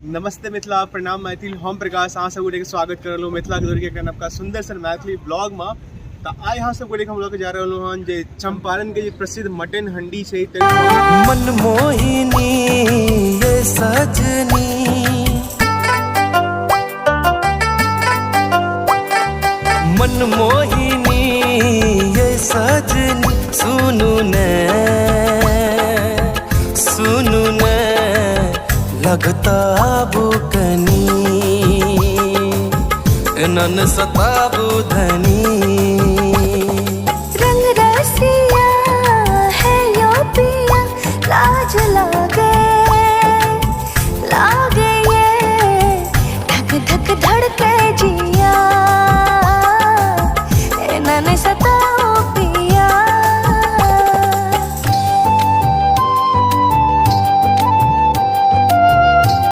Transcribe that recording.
नमस्ते मिथिला, प्रणाम मैथिल। हम प्रकाश अहाँ सब के स्वागत कर रहा हूँ मिथिला के के आपका सुंदर सन मैथिली ब्लॉग में। तो आज यहाँ सब हम लोग जा रहे हैं जे चंपारण के प्रसिद्ध मटन हंडी से मनमोहिनी ये सजनी, मनमोहिनी ये सजनी, सुनु ने लगता बुकनी नन सताबू धनी।